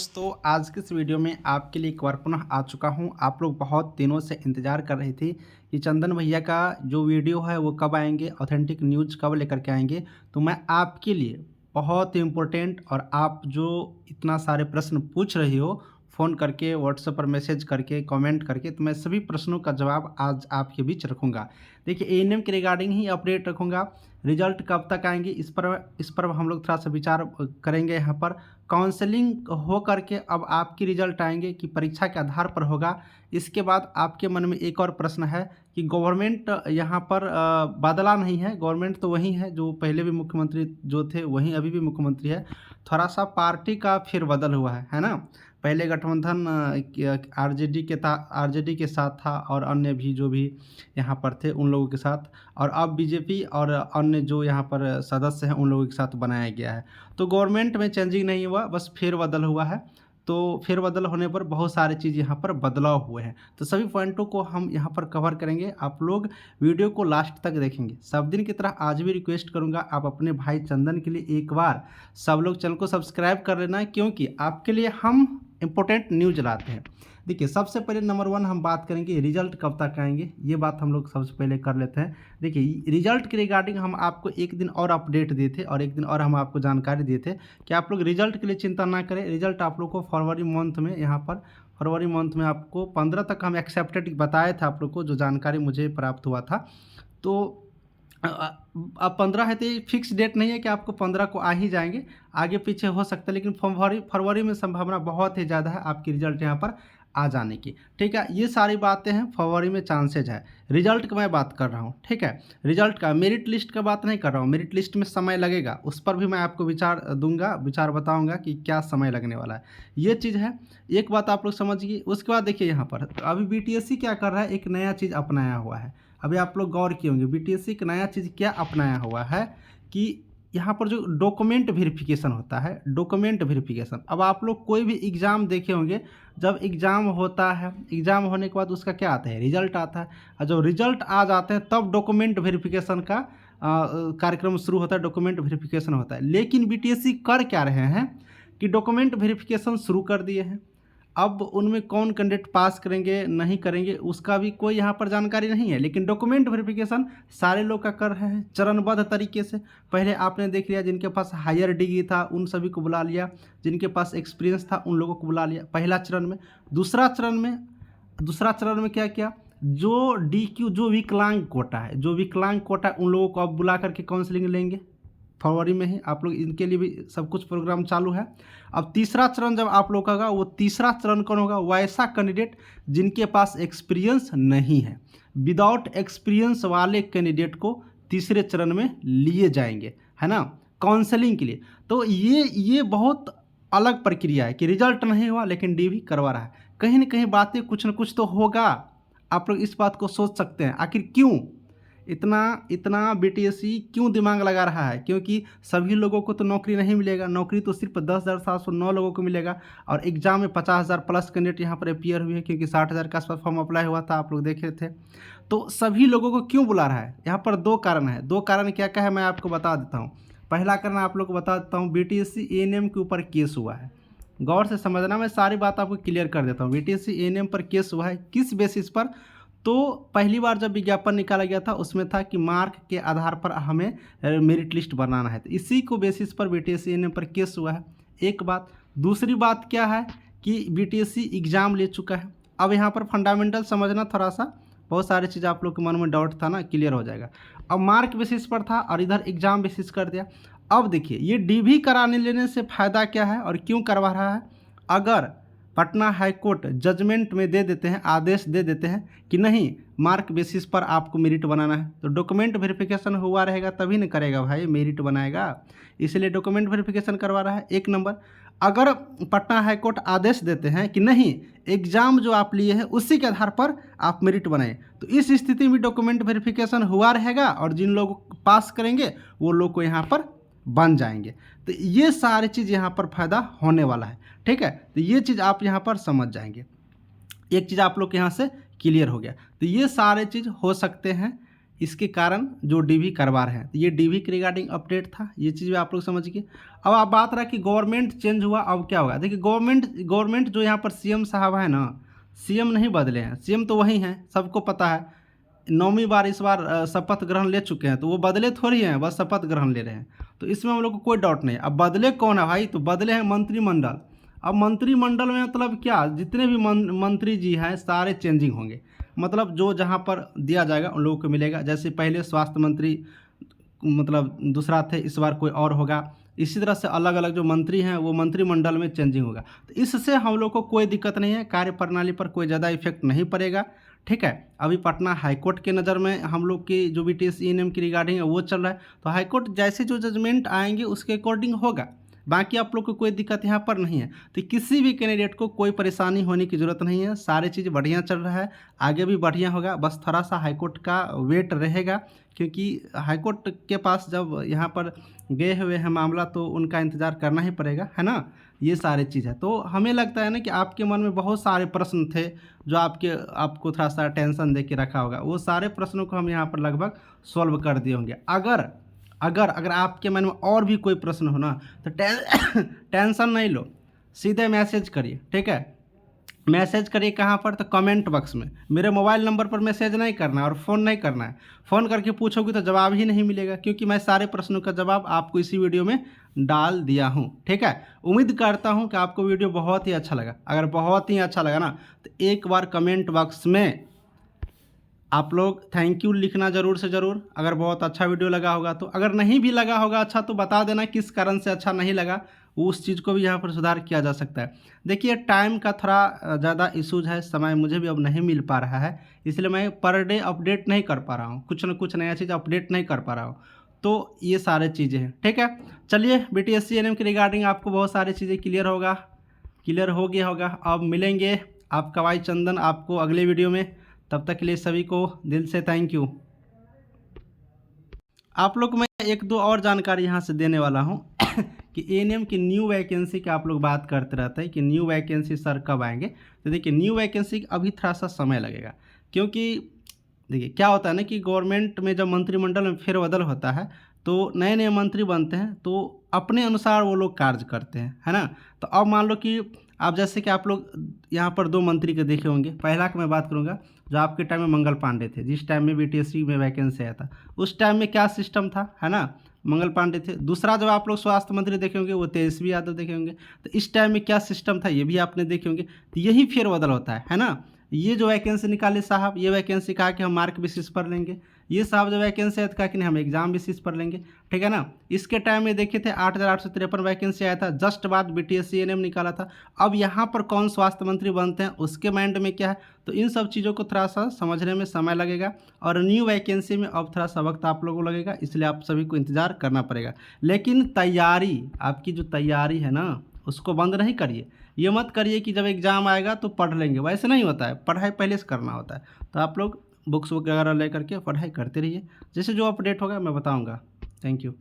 दोस्तों आज के इस वीडियो में आपके लिए एक बार पुनः आ चुका हूं। आप लोग बहुत दिनों से इंतज़ार कर रहे थे कि चंदन भैया का जो वीडियो है वो कब आएंगे, ऑथेंटिक न्यूज़ कब लेकर के आएंगे। तो मैं आपके लिए बहुत इम्पोर्टेंट और आप जो इतना सारे प्रश्न पूछ रही हो फ़ोन करके, व्हाट्सएप पर मैसेज करके, कमेंट करके, तो मैं सभी प्रश्नों का जवाब आज आपके बीच रखूँगा। देखिए एएनएम के रिगार्डिंग ही अपडेट रखूँगा। रिजल्ट कब तक आएंगे इस पर हम लोग थोड़ा सा विचार करेंगे। यहाँ पर काउंसलिंग हो करके अब आपकी रिजल्ट आएंगे कि परीक्षा के आधार पर होगा। इसके बाद आपके मन में एक और प्रश्न है कि गवर्नमेंट यहाँ पर बदला नहीं है, गवर्नमेंट तो वही है जो पहले भी मुख्यमंत्री जो थे वहीं अभी भी मुख्यमंत्री है। थोड़ा सा पार्टी का फिर बदल हुआ है ना। पहले गठबंधन आरजेडी के साथ था और अन्य भी जो भी यहाँ पर थे उन लोगों के साथ, और अब बीजेपी और अन्य जो यहाँ पर सदस्य हैं उन लोगों के साथ बनाया गया है। तो गवर्नमेंट में चेंजिंग नहीं हुआ, बस फेरबदल हुआ है। तो फेरबदल होने पर बहुत सारी चीज़ यहाँ पर बदलाव हुए हैं। तो सभी पॉइंटों को हम यहाँ पर कवर करेंगे। आप लोग वीडियो को लास्ट तक देखेंगे। सब दिन की तरह आज भी रिक्वेस्ट करूँगा आप अपने भाई चंदन के लिए एक बार सब लोग चैनल को सब्सक्राइब कर लेना, क्योंकि आपके लिए हम इम्पोर्टेंट न्यूज़ लाते हैं। देखिए सबसे पहले नंबर 1 हम बात करेंगे रिजल्ट कब तक आएंगे, ये बात हम लोग सबसे पहले कर लेते हैं। देखिए रिजल्ट के रिगार्डिंग हम आपको एक दिन और अपडेट दिए थे और एक दिन और हम आपको जानकारी दिए थे कि आप लोग रिजल्ट के लिए चिंता ना करें। रिजल्ट आप लोग को फरवरी मंथ में, यहाँ पर फरवरी मंथ में आपको 15 तक हम एक्सेप्टेड बताए थे आप लोग को, जो जानकारी मुझे प्राप्त हुआ था। तो अब 15 है तो ये फिक्स डेट नहीं है कि आपको 15 को आ ही जाएंगे, आगे पीछे हो सकता है, लेकिन फरवरी में संभावना बहुत ही ज़्यादा है आपकी रिजल्ट यहाँ पर आ जाने की। ठीक है, ये सारी बातें हैं, फरवरी में चांसेज है। रिजल्ट का मैं बात कर रहा हूँ, ठीक है। रिजल्ट का, मेरिट लिस्ट का बात नहीं कर रहा हूँ। मेरिट लिस्ट में समय लगेगा, उस पर भी मैं आपको विचार दूंगा, विचार बताऊंगा कि क्या समय लगने वाला है। ये चीज़ है, एक बात आप लोग समझिए। उसके बाद देखिए यहाँ पर अभी बीटीएससी क्या कर रहा है, एक नया चीज़ अपनाया हुआ है। अभी आप लोग गौर किए होंगे बीटीएससी एक नया चीज़ क्या अपनाया हुआ है कि यहाँ पर जो डॉक्यूमेंट वेरिफिकेशन होता है, डॉक्यूमेंट वेरिफिकेशन। अब आप लोग कोई भी एग्ज़ाम देखे होंगे, जब एग्ज़ाम होता है, एग्ज़ाम होने के बाद उसका क्या आता है, रिजल्ट आता है, और जब रिजल्ट आ जाते हैं तब डॉक्यूमेंट वेरिफिकेशन का कार्यक्रम शुरू होता है, डॉक्यूमेंट वेरिफिकेशन होता है। लेकिन बीटीएससी कर क्या रहे हैं कि डॉक्यूमेंट वेरिफिकेशन शुरू कर दिए हैं। अब उनमें कौन कैंडिडेट पास करेंगे नहीं करेंगे उसका भी कोई यहाँ पर जानकारी नहीं है, लेकिन डॉक्यूमेंट वेरिफिकेशन सारे लोग का कर रहे हैं चरणबद्ध तरीके से। पहले आपने देख लिया, जिनके पास हायर डिग्री था उन सभी को बुला लिया, जिनके पास एक्सपीरियंस था उन लोगों को बुला लिया पहला चरण में। दूसरा चरण में क्या किया, जो DQ जो विकलांग कोटा है, जो विकलांग कोटा उन लोगों को अब बुला करके काउंसलिंग लेंगे फरवरी में ही। आप लोग इनके लिए भी सब कुछ प्रोग्राम चालू है। अब तीसरा चरण जब आप लोग का होगा, वो तीसरा चरण कौन होगा, वैसा कैंडिडेट जिनके पास एक्सपीरियंस नहीं है। विदाउट एक्सपीरियंस वाले कैंडिडेट को तीसरे चरण में लिए जाएंगे, है ना, काउंसलिंग के लिए। तो ये बहुत अलग प्रक्रिया है कि रिजल्ट नहीं हुआ लेकिन DV करवा रहा है। कहीं ना कहीं बातें कुछ ना कुछ तो होगा। आप लोग इस बात को सोच सकते हैं आखिर क्यों इतना बीटीएससी क्यों दिमाग लगा रहा है, क्योंकि सभी लोगों को तो नौकरी नहीं मिलेगा। नौकरी तो सिर्फ 10,709 लोगों को मिलेगा, और एग्जाम में 50,000 प्लस कैंडिडेट यहाँ पर अपियर हुए हैं, क्योंकि 60,000 के आसपास फॉर्म अप्लाई हुआ था, आप लोग देखे थे। तो सभी लोगों को क्यों बुला रहा है, यहाँ पर 2 कारण है। 2 कारण क्या क्या है मैं आपको बता देता हूँ। पहला कारण आप लोग को बता देता हूँ, बीटीएससी एएनएम के ऊपर केस हुआ है। गौर से समझना, मैं सारी बात आपको क्लियर कर देता हूँ। बीटीएससी एएनएम पर केस हुआ है, किस बेसिस पर, तो पहली बार जब विज्ञापन निकाला गया था उसमें था कि मार्क के आधार पर हमें मेरिट लिस्ट बनाना है, तो इसी को बेसिस पर बीटीएससी एएनएम पर केस हुआ है। एक बात। दूसरी बात क्या है कि बीटीएससी एग्ज़ाम ले चुका है। अब यहाँ पर फंडामेंटल समझना, थोड़ा सा बहुत सारी चीज़ आप लोग के मन में डाउट था ना, क्लियर हो जाएगा। अब मार्क बेसिस पर था और इधर एग्ज़ाम बेसिस कर दिया। अब देखिए ये DV कराने लेने से फ़ायदा क्या है और क्यों करवा रहा है। अगर पटना हाई कोर्ट जजमेंट में दे देते हैं, आदेश दे देते हैं कि नहीं मार्क बेसिस पर आपको मेरिट बनाना है, तो डॉक्यूमेंट वेरिफिकेशन हुआ रहेगा तभी न करेगा भाई, मेरिट बनाएगा। इसलिए डॉक्यूमेंट वेरिफिकेशन करवा रहा है, एक नंबर। अगर पटना हाई कोर्ट आदेश देते हैं कि नहीं एग्ज़ाम जो आप लिए हैं उसी के आधार पर आप मेरिट बनाएं, तो इस स्थिति में डॉक्यूमेंट वेरिफिकेशन हुआ रहेगा और जिन लोग पास करेंगे वो लोग को यहाँ पर बन जाएंगे। तो ये सारी चीज़ यहाँ पर फ़ायदा होने वाला है, ठीक है। तो ये चीज़ आप यहाँ पर समझ जाएंगे। एक चीज़ आप लोग के यहाँ से क्लियर हो गया। तो ये सारे चीज़ हो सकते हैं, इसके कारण जो डीवी करवा रहे हैं। तो ये डीवी के रिगार्डिंग अपडेट था, ये चीज़ भी आप लोग समझ गए। अब आप बात रहा कि गवर्नमेंट चेंज हुआ, अब क्या होगा। देखिए गवर्नमेंट जो यहाँ पर सीएम साहब है ना, सीएम नहीं बदले हैं, सीएम तो वही हैं, सबको पता है। 9वीं बार इस बार शपथ ग्रहण ले चुके हैं, तो वो बदले थोड़ी हैं, बस शपथ ग्रहण ले रहे हैं। तो इसमें हम लोग को कोई डाउट नहीं है। अब बदले कौन है भाई, तो बदले हैं मंत्रिमंडल। अब मंत्रिमंडल में मतलब क्या, जितने भी मंत्री जी हैं सारे चेंजिंग होंगे। मतलब जो जहाँ पर दिया जाएगा उन लोगों को मिलेगा। जैसे पहले स्वास्थ्य मंत्री मतलब दूसरा थे, इस बार कोई और होगा। इसी तरह से अलग अलग जो मंत्री हैं वो मंत्रिमंडल में चेंजिंग होगा। तो इससे हम लोग को कोई दिक्कत नहीं है, कार्यप्रणाली पर कोई ज़्यादा इफेक्ट नहीं पड़ेगा। ठीक है, अभी पटना हाईकोर्ट के नज़र में हम लोग की जो BTS ENM की रिगार्डिंग है वो चल रहा है। तो हाईकोर्ट जैसे जो जजमेंट आएंगे उसके अकॉर्डिंग होगा। बाकी आप लोग को कोई दिक्कत यहाँ पर नहीं है। तो किसी भी कैंडिडेट को कोई परेशानी होने की ज़रूरत नहीं है, सारी चीज़ बढ़िया चल रहा है, आगे भी बढ़िया होगा। बस थोड़ा सा हाईकोर्ट का वेट रहेगा, क्योंकि हाईकोर्ट के पास जब यहाँ पर गए हुए हैं मामला, तो उनका इंतज़ार करना ही पड़ेगा, है ना। ये सारी चीज़ है। तो हमें लगता है ना कि आपके मन में बहुत सारे प्रश्न थे जो आपको थोड़ा सा टेंशन दे के रखा होगा, वो सारे प्रश्नों को हम यहाँ पर लगभग सॉल्व कर दिए होंगे। अगर आपके मन में और भी कोई प्रश्न हो ना, तो टेंशन नहीं लो, सीधे मैसेज करिए। ठीक है, मैसेज करिए कहाँ पर, तो कमेंट बॉक्स में। मेरे मोबाइल नंबर पर मैसेज नहीं करना है और फ़ोन नहीं करना है। फ़ोन करके पूछोगे तो जवाब ही नहीं मिलेगा, क्योंकि मैं सारे प्रश्नों का जवाब आपको इसी वीडियो में डाल दिया हूँ। ठीक है, उम्मीद करता हूँ कि आपको वीडियो बहुत ही अच्छा लगा। अगर बहुत ही अच्छा लगा ना, तो एक बार कमेंट बॉक्स में आप लोग थैंक यू लिखना ज़रूर से ज़रूर, अगर बहुत अच्छा वीडियो लगा होगा तो। अगर नहीं भी लगा होगा अच्छा, तो बता देना किस कारण से अच्छा नहीं लगा, उस चीज़ को भी यहाँ पर सुधार किया जा सकता है। देखिए टाइम का थोड़ा ज़्यादा इशूज़ है, समय मुझे भी अब नहीं मिल पा रहा है, इसलिए मैं पर डे अपडेट नहीं कर पा रहा हूँ, कुछ न कुछ नया चीज़ अपडेट नहीं कर पा रहा हूँ। तो ये सारे चीज़ें हैं। ठीक है, चलिए BTS ENM के रिगार्डिंग आपको बहुत सारी चीज़ें क्लियर हो गया होगा। अब मिलेंगे आपका भाई चंदन आपको अगले वीडियो में। तब तक के लिए सभी को दिल से थैंक यू। आप लोग को मैं एक दो और जानकारी यहाँ से देने वाला हूँ कि ENM की न्यू वैकेंसी की आप लोग बात करते रहते हैं कि न्यू वैकेंसी सर कब आएंगे। तो देखिए न्यू वैकेंसी अभी थोड़ा सा समय लगेगा, क्योंकि देखिए क्या होता है ना कि गवर्नमेंट में जब मंत्रिमंडल में फेरबदल होता है, तो नए नए मंत्री बनते हैं, तो अपने अनुसार वो लोग कार्य करते हैं, है ना। तो अब मान लो कि आप जैसे कि आप लोग यहाँ पर 2 मंत्री के देखे होंगे। पहला की मैं बात करूँगा, जो आपके टाइम में मंगल पांडे थे, जिस टाइम में BTS में वैकेंसी आया था, उस टाइम में क्या सिस्टम था, है ना, मंगल पांडे थे। दूसरा जब आप लोग स्वास्थ्य मंत्री देखे होंगे, वो तेजस्वी यादव देखे होंगे। तो इस टाइम में क्या सिस्टम था ये भी आपने देखे होंगे। तो यही फेरबदल होता है ना। ये जो वैकेंसी निकाले साहब, ये वैकेंसी कहा कि हम मार्क बेसिस पर लेंगे। ये साहब जो वैकेंसी है तो कहा कि नहीं हम एग्जाम बेसिस पर लेंगे। ठीक है ना। इसके टाइम में देखे थे 8,853 वैकेंसी आया था, जस्ट बाद BTS ENM निकाला था। अब यहाँ पर कौन स्वास्थ्य मंत्री बनते हैं उसके माइंड में क्या है, तो इन सब चीज़ों को थोड़ा सा समझने में समय लगेगा। और न्यू वैकेंसी में अब थोड़ा सा वक्त आप लोगों को लगेगा, इसलिए आप सभी को इंतज़ार करना पड़ेगा। लेकिन तैयारी, आपकी जो तैयारी है ना, उसको बंद नहीं करिए। ये मत करिए कि जब एग्ज़ाम आएगा तो पढ़ लेंगे, वैसे नहीं होता है। पढ़ाई पहले से करना होता है। तो आप लोग बुक्स वगैरह ले करके पढ़ाई करते रहिए, जैसे जो अपडेट होगा मैं बताऊंगा। Thank you.